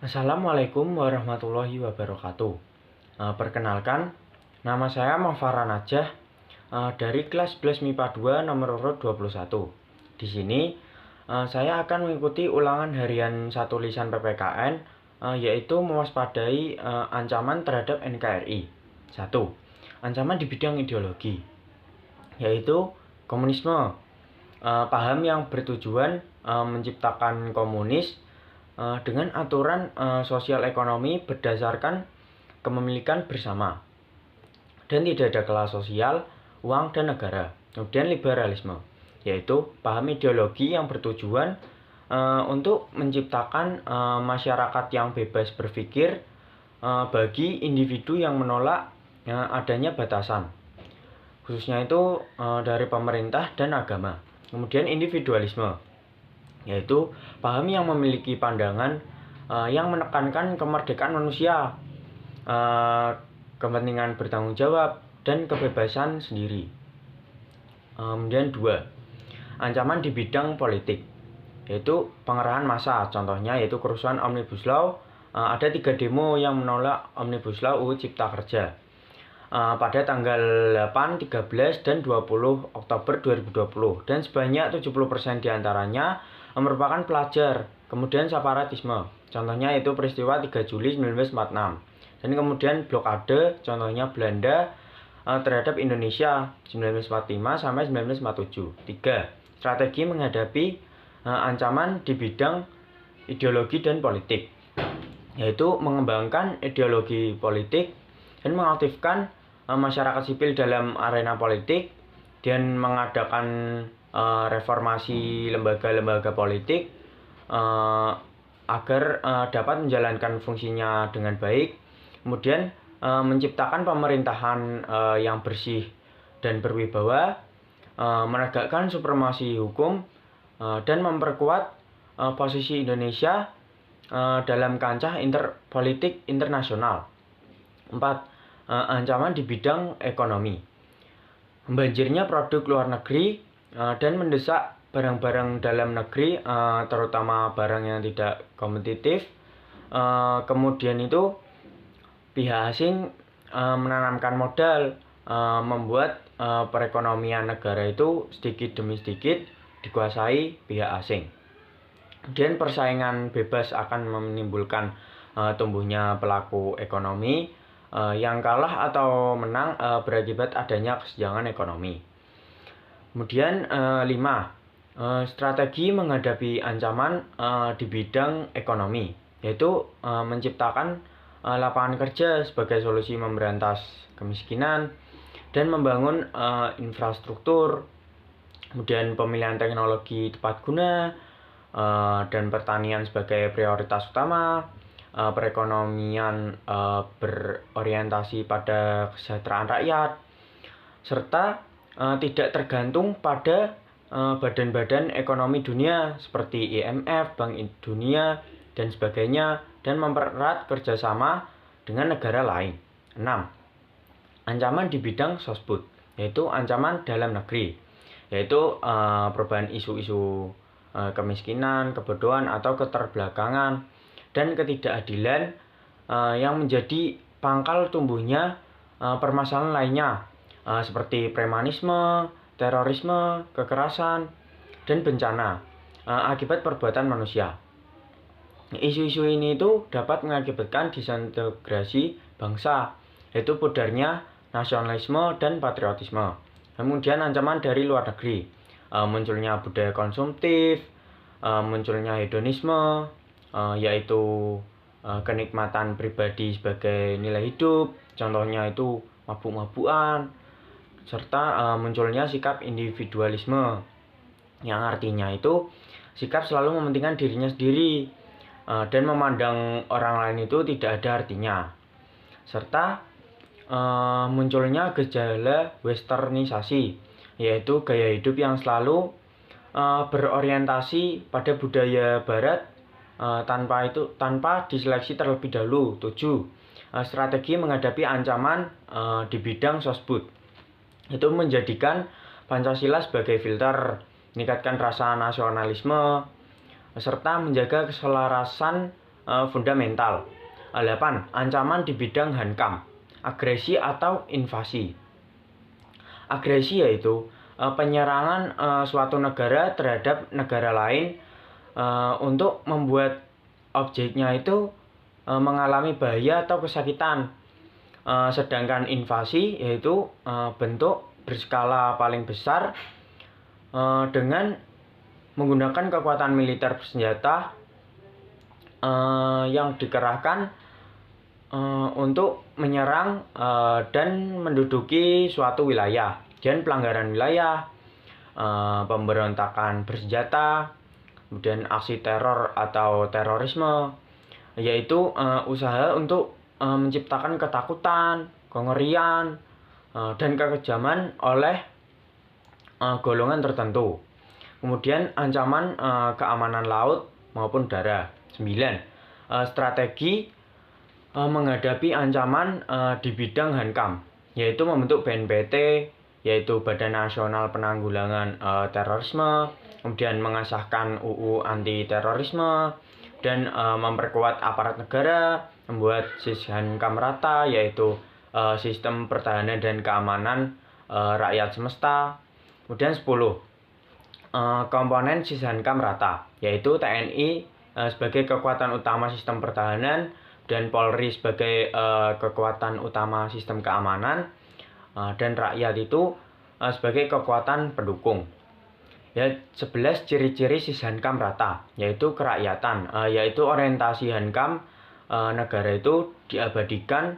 Assalamualaikum warahmatullahi wabarakatuh. Perkenalkan, nama saya Mafara Najah dari kelas 11 MIPA 2 nomor urut 21. Di sini saya akan mengikuti ulangan harian 1 lisan PPKN yaitu mewaspadai ancaman terhadap NKRI. 1. Ancaman di bidang ideologi yaitu komunisme. Paham yang bertujuan menciptakan komunis dengan aturan sosial ekonomi berdasarkan kepemilikan bersama dan tidak ada kelas sosial, uang, dan negara. Kemudian liberalisme, yaitu paham ideologi yang bertujuan untuk menciptakan masyarakat yang bebas berpikir bagi individu yang menolak adanya batasan, khususnya itu dari pemerintah dan agama. Kemudian individualisme, yaitu paham yang memiliki pandangan yang menekankan kemerdekaan manusia, kepentingan bertanggung jawab, dan kebebasan sendiri. Kemudian 2. Ancaman di bidang politik, yaitu pengerahan massa. Contohnya yaitu kerusuhan Omnibus Law. Ada 3 demo yang menolak Omnibus Law UU Cipta Kerja pada tanggal 8, 13, dan 20 Oktober 2020, dan sebanyak 70% diantaranya merupakan pelajar. Kemudian separatisme, contohnya yaitu peristiwa 3 Juli 1946, dan kemudian blokade, contohnya Belanda terhadap Indonesia 1945 sampai 1947. 3. Strategi menghadapi ancaman di bidang ideologi dan politik, yaitu mengembangkan ideologi politik dan mengaktifkan masyarakat sipil dalam arena politik dan mengadakan reformasi lembaga-lembaga politik agar dapat menjalankan fungsinya dengan baik. Kemudian menciptakan pemerintahan yang bersih dan berwibawa, menegakkan supremasi hukum, dan memperkuat posisi Indonesia dalam kancah politik internasional. 4. Ancaman di bidang ekonomi, membanjirnya produk luar negeri dan mendesak barang-barang dalam negeri, terutama barang yang tidak kompetitif. Kemudian itu pihak asing menanamkan modal, membuat perekonomian negara itu sedikit demi sedikit dikuasai pihak asing. Kemudian persaingan bebas akan menimbulkan tumbuhnya pelaku ekonomi yang kalah atau menang berakibat adanya kesenjangan ekonomi. Kemudian 5. Strategi menghadapi ancaman di bidang ekonomi, yaitu menciptakan lapangan kerja sebagai solusi memberantas kemiskinan dan membangun infrastruktur. Kemudian pemilihan teknologi tepat guna dan pertanian sebagai prioritas utama. Perekonomian berorientasi pada kesejahteraan rakyat, serta tidak tergantung pada badan-badan ekonomi dunia seperti IMF, Bank Dunia, dan sebagainya, dan mempererat kerjasama dengan negara lain. 6. Ancaman di bidang sosbud, yaitu ancaman dalam negeri, yaitu perubahan isu-isu kemiskinan, kebodohan, atau keterbelakangan, dan ketidakadilan yang menjadi pangkal tumbuhnya permasalahan lainnya seperti premanisme, terorisme, kekerasan, dan bencana akibat perbuatan manusia. Isu-isu ini itu dapat mengakibatkan disintegrasi bangsa, yaitu pudarnya nasionalisme dan patriotisme. Kemudian ancaman dari luar negeri, munculnya budaya konsumtif, munculnya hedonisme, yaitu kenikmatan pribadi sebagai nilai hidup, contohnya itu mabuk-mabukan, serta munculnya sikap individualisme yang artinya itu sikap selalu mementingkan dirinya sendiri dan memandang orang lain itu tidak ada artinya, serta munculnya gejala westernisasi, yaitu gaya hidup yang selalu berorientasi pada budaya barat tanpa diseleksi terlebih dahulu. 7. Strategi menghadapi ancaman di bidang sosbud, itu menjadikan Pancasila sebagai filter, meningkatkan rasa nasionalisme, serta menjaga keselarasan fundamental. 8. Ancaman di bidang hankam, agresi atau invasi. Agresi yaitu penyerangan suatu negara terhadap negara lain untuk membuat objeknya itu mengalami bahaya atau kesakitan. Sedangkan invasi yaitu bentuk berskala paling besar dengan menggunakan kekuatan militer bersenjata yang dikerahkan untuk menyerang dan menduduki suatu wilayah, dan pelanggaran wilayah, pemberontakan bersenjata, kemudian aksi teror atau terorisme, yaitu usaha untuk menciptakan ketakutan, kengerian, dan kekejaman oleh golongan tertentu. Kemudian ancaman keamanan laut maupun darat. 9. Strategi menghadapi ancaman di bidang hankam, yaitu membentuk BNPT, yaitu Badan Nasional Penanggulangan Terorisme, kemudian mengesahkan UU anti terorisme, dan memperkuat aparat negara, membuat Sishankam rata, yaitu sistem pertahanan dan keamanan rakyat semesta. Kemudian 10. Komponen Sishankam rata, yaitu TNI sebagai kekuatan utama sistem pertahanan, dan Polri sebagai kekuatan utama sistem keamanan, dan rakyat itu sebagai kekuatan pendukung. Ya, 11 ciri-ciri Sishankam rata, yaitu kerakyatan, yaitu orientasi hankam negara itu diabadikan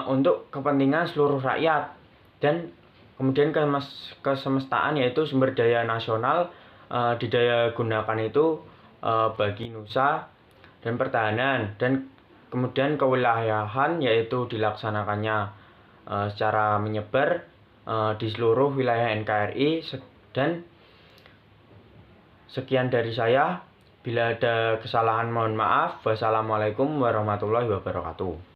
untuk kepentingan seluruh rakyat, dan kemudian kesemestaan, yaitu sumber daya nasional didaya gunakan itu bagi nusa dan pertahanan, dan kemudian kewilayahan, yaitu dilaksanakannya secara menyebar di seluruh wilayah NKRI. Dan sekian dari saya. Bila ada kesalahan mohon maaf. Wassalamualaikum warahmatullahi wabarakatuh.